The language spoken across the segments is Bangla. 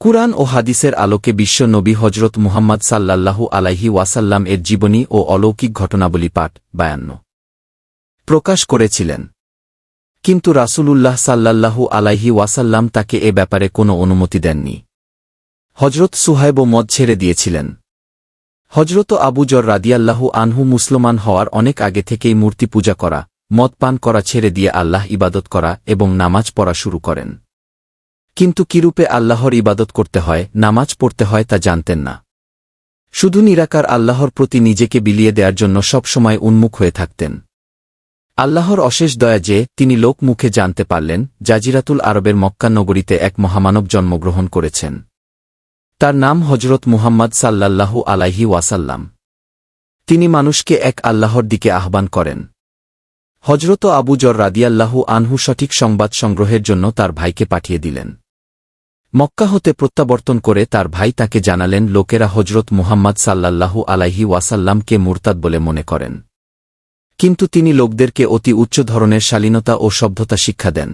কুরআন ও হাদিসের আলোকে বিশ্ব নবী হজরত মুহাম্মদ সাল্লাল্লাহু আলাইহি ওয়াসাল্লাম এর জীবনী ও অলৌকিক ঘটনাবলী পাঠ বায়ান্ন প্রকাশ করেছিলেন। কিন্তু রাসূলুল্লাহ সাল্লাল্লাহু আলাইহি ওয়াসাল্লাম তাকে এ ব্যাপারে কোনো অনুমতি দেননি। হজরত সুহায়ব মদ ছেড়ে দিয়েছিলেন। হজরত আবু যর রাদিয়াল্লাহু আনহু মুসলমান হওয়ার অনেক আগে থেকেই মূর্তি পূজা করা, মদ পান করা ছেড়ে দিয়ে আল্লাহ ইবাদত করা এবং নামাজ পড়া শুরু করেন। কিন্তু কিরূপে আল্লাহর ইবাদত করতে হয়, নামাজ পড়তে হয় তা জানতেন না। শুধু নিরাকার আল্লাহর প্রতি নিজেকে বিলিয়ে দেওয়ার জন্য সবসময় উন্মুখ হয়ে থাকতেন। আল্লাহর অশেষ দয়া যে তিনি লোক মুখে জানতে পারলেন জাজিরাতুল আরবের মক্কা নগরীতে এক মহামানব জন্মগ্রহণ করেছেন। তার নাম হজরত মুহাম্মদ সাল্লাল্লাহু আলাইহি ওয়াসাল্লাম। তিনি মানুষকে এক আল্লাহর দিকে আহ্বান করেন। হজরত আবু যর রাদিয়াল্লাহু আনহু সঠিক সংবাদ সংগ্রহের জন্য তার ভাইকে পাঠিয়ে দিলেন। মক্কা হতে প্রত্যাবর্তন করে তার ভাই তাকে জানালেন লোকেরা হজরত মুহাম্মদ সাল্লাল্লাহু আলাইহি ওয়াসাল্লামকে মুরতাদ বলে মনে করেন। কিন্তু তিনি লোকদেরকে অতি উচ্চ ধরনের শালীনতা ও সভ্যতা শিক্ষা দেন।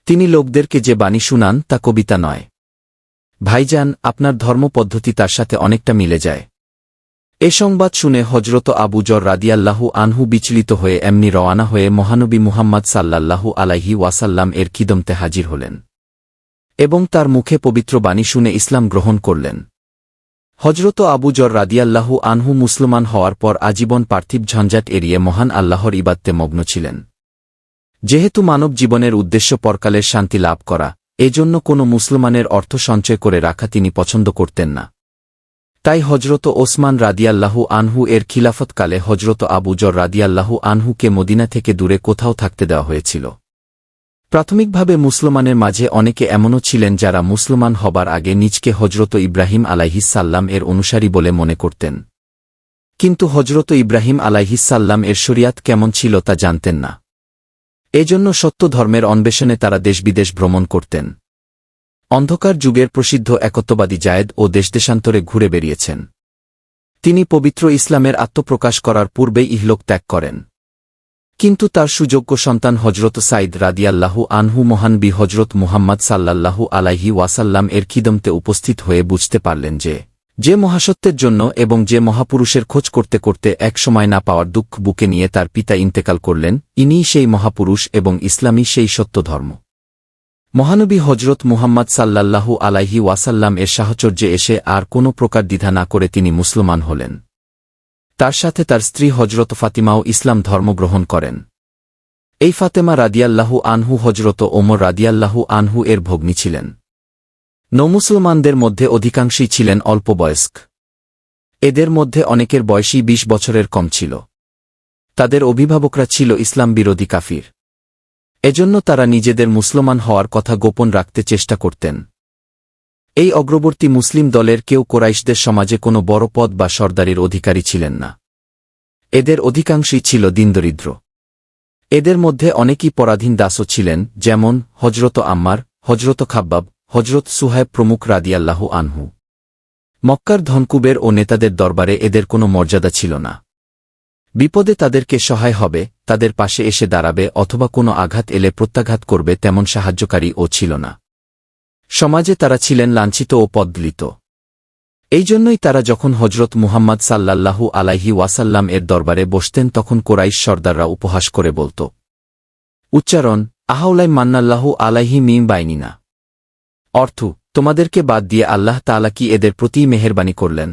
তিনি লোকদেরকে যে বাণী শুনান তা কবিতা নয়। ভাইজান, আপনার ধর্মপদ্ধতি তার সাথে অনেকটা মিলে যায়। এ সংবাদ শুনে হজরত আবু যর রাদিয়াল্লাহু আনহু বিচলিত হয়ে এমনি রওয়ানা হয়ে মহানবী মুহাম্মদ সাল্লাল্লাহু আলাইহি ওয়াসাল্লাম এর খিদমতে হাজির হলেন এবং তার মুখে পবিত্র বাণী শুনে ইসলাম গ্রহণ করলেন। হজরত আবু যর রাদিয়াল্লাহু আনহু মুসলমান হওয়ার পর আজীবন পার্থিব ঝঞ্ঝাট এড়িয়ে মহান আল্লাহর ইবাদতে মগ্ন ছিলেন। যেহেতু মানব জীবনের উদ্দেশ্য পরকালের শান্তি লাভ করা, এজন্য কোনো মুসলমানের অর্থ সঞ্চয় করে রাখা তিনি পছন্দ করতেন না। তাই হজরত ওসমান রাদিয়াল্লাহু আনহু এর খিলাফতকালে হজরত আবু যর রাদিয়াল্লাহু আনহুকে মদিনা থেকে দূরে কোথাও থাকতে দেওয়া হয়েছিল। প্রাথমিকভাবে মুসলমানের মাঝে অনেকে এমনও ছিলেন যারা মুসলমান হবার আগে নিজকে হজরত ইব্রাহিম আলাইহিসসাল্লাম এর অনুসারী বলে মনে করতেন। কিন্তু হজরত ইব্রাহিম আলাইহিসসাল্লাম এর শরিয়াত কেমন ছিল তা জানতেন না। এজন্য সত্য ধর্মের অন্বেষণে তারা দেশবিদেশ ভ্রমণ করতেন। অন্ধকার যুগের প্রসিদ্ধ একত্ববাদী জায়েদ ও দেশদেশান্তরে ঘুরে বেরিয়েছেন। তিনি পবিত্র ইসলামের আত্মপ্রকাশ করার পূর্বেই ইহলোক ত্যাগ করেন। কিন্তু তার সুযোগ্য সন্তান হজরত সাইদ রাদিয়াল্লাহু আনহু মহানবী হজরত মুহাম্মদ সাল্লাল্লাহু আলাইহি ওয়াসাল্লাম এর খিদমতে উপস্থিত হয়ে বুঝতে পারলেন যে মহাসত্যের জন্য এবং যে মহাপুরুষের খোঁজ করতে করতে এক সময় না পাওয়ার দুঃখ বুকে নিয়ে তার পিতা ইন্তেকাল করলেন, ইনিই সেই মহাপুরুষ এবং ইসলামই সেই সত্য ধর্ম। মহানবী হজরত মুহাম্মদ সাল্লাল্লাহু আলাইহি ওয়াসাল্লাম এর সাহচর্যে এসে আর কোনো প্রকার দ্বিধা না করে তিনি মুসলমান হলেন। তার সাথে তার স্ত্রী হজরত ফাতিমাও ইসলাম ধর্ম গ্রহণ করেন। এই ফাতেমা রাদিয়াল্লাহু আনহু হজরত ওমর রাদিয়াল্লাহু আনহু এর ভগ্নী ছিলেন। নৌমুসলমানদের মধ্যে অধিকাংশই ছিলেন অল্প বয়স্ক। এদের মধ্যে অনেকের বয়সই ২০ বছরের কম ছিল। তাদের অভিভাবকরা ছিল ইসলাম বিরোধী কাফির। এজন্য তারা নিজেদের মুসলমান হওয়ার কথা গোপন রাখতে চেষ্টা করতেন। এই অগ্রবর্তী মুসলিম দলের কেউ কোরাইশদের সমাজে কোনো বড় পদ বা সর্দারির অধিকারী ছিলেন না। এদের অধিকাংশই ছিল দীনদরিদ্র। এদের মধ্যে অনেকেই পরাধীন দাসও ছিলেন, যেমন হজরত আম্মার, হজরত খাব্বাব, হজরত সুহায়ব প্রমুখ রাদিয়াল্লাহু আনহু। মক্কার ধনকুবের ও নেতাদের দরবারে এদের কোনো মর্যাদা ছিল না। বিপদে তাদেরকে সহায় হবে, তাদের পাশে এসে দাঁড়াবে অথবা কোনো আঘাত এলে প্রত্যাঘাত করবে তেমন সাহায্যকারী ও ছিল না। সমাজে তারা ছিলেন লাঞ্ছিত ও পদদলিত। এই জন্যই তারা যখন হজরত মুহাম্মদ সাল্লাল্লাহু আলাইহি ওয়াসাল্লাম এর দরবারে বসতেন তখন কোরাইশ সর্দাররা উপহাস করে বলত, উচ্চারণ আহাউলাই মান্নাল্লাহু আলাইহি মিম বাইনিনা, অর্থ তোমাদেরকে বাদ দিয়ে আল্লাহ তাআলা কি এদের প্রতিই মেহেরবানি করলেন।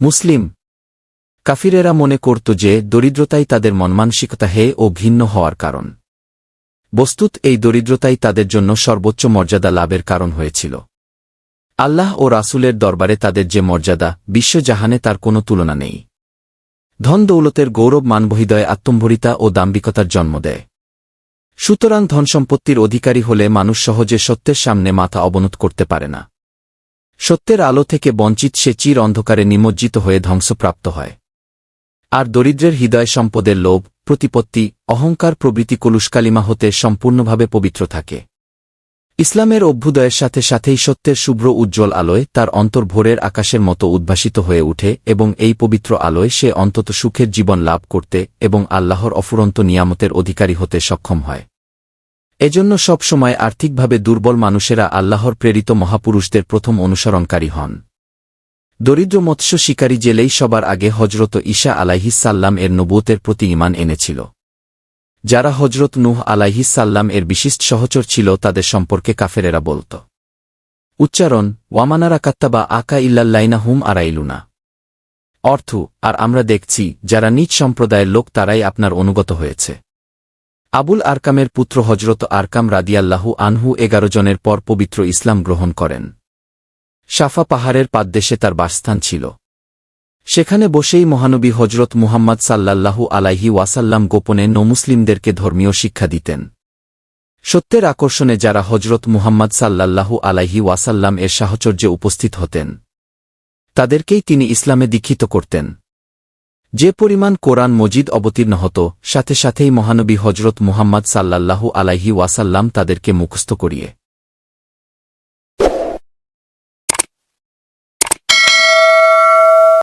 মুসলিম কাফিরেরা মনে করত যে দরিদ্রতাই তাদের মনমানসিকতা হেয় ও ঘৃণ্য হওয়ার কারণ। বস্তুত এই দরিদ্রতাই তাদের জন্য সর্বোচ্চ মর্যাদা লাভের কারণ হয়েছিল। আল্লাহ ও রাসূলের দরবারে তাদের যে মর্যাদা, বিশ্বজাহানে তার কোনো তুলনা নেই। ধন দৌলতের গৌরব মানবহৃদয়ে আত্মম্ভরিতা ও দাম্ভিকতার জন্ম দেয়। সুতরাং ধনসম্পত্তির অধিকারী হলে মানুষ সহজে সত্যের সামনে মাথা অবনত করতে পারে না। সত্যের আলো থেকে বঞ্চিত সে চির অন্ধকারে নিমজ্জিত হয়ে ধ্বংসপ্রাপ্ত হয়। আর দরিদ্রের হৃদয় সম্পদের লোভ, প্রতিপত্তি, অহংকার প্রভৃতি কলুষকালিমা হতে সম্পূর্ণভাবে পবিত্র থাকে। ইসলামের অভ্যুদয়ের সাথে সাথেই সত্যের শুভ্র উজ্জ্বল আলোয় তার অন্তর ভোরের আকাশের মতো উদ্ভাসিত হয়ে উঠে এবং এই পবিত্র আলোয় সে অন্তত সুখের জীবন লাভ করতে এবং আল্লাহর অফুরন্ত নিয়ামতের অধিকারী হতে সক্ষম হয়। এজন্য সব সময় আর্থিকভাবে দুর্বল মানুষেরা আল্লাহর প্রেরিত মহাপুরুষদের প্রথম অনুসরণকারী হন। দরিদ্র মৎস্য শিকারী জেলেই সবার আগে হজরত ঈসা আলাইহিসসাল্লাম এর নবুয়তের প্রতি ঈমান এনেছিল। যারা হজরত নূহ আলাইহিসসাল্লাম এর বিশিষ্ট সহচর ছিল তাদের সম্পর্কে কাফেরেরা বলত। উচ্চারণ ওয়ামানারা কাত্তাবা আকা ইল্লাল্লাইনা হুম আরাইলুনা। অর্থ আর আমরা দেখছি যারা নিজ সম্প্রদায়ের লোক তারাই আপনার অনুগত হয়েছে। আবুল আরকামের পুত্র হজরত আরকাম রাদিয়াল্লাহু আনহু 11 জনের পর পবিত্র ইসলাম গ্রহণ করেন। সাফা পাহাড়ের পাদদেশে তার বাসস্থান ছিল। সেখানে বসেই মহানবী হজরত মুহাম্মদ সাল্লাল্লাহু আলাইহি ওয়াসাল্লাম গোপনে নমুসলিমদেরকে ধর্মীয় শিক্ষা দিতেন। সত্যের আকর্ষণে যারা হজরত মুহাম্মদ সাল্লাল্লাহু আলাইহি ওয়াসাল্লাম এর সাহচর্যে উপস্থিত হতেন তাদেরকেই তিনি ইসলামে দীক্ষিত করতেন। যে পরিমাণ কোরআন মজিদ অবতীর্ণ হতো সাথে সাথেই মহানবী হজরত মুহাম্মদ সাল্লাল্লাহু আলাইহি ওয়াসাল্লাম তাদেরকে মুখস্থ করিয়ে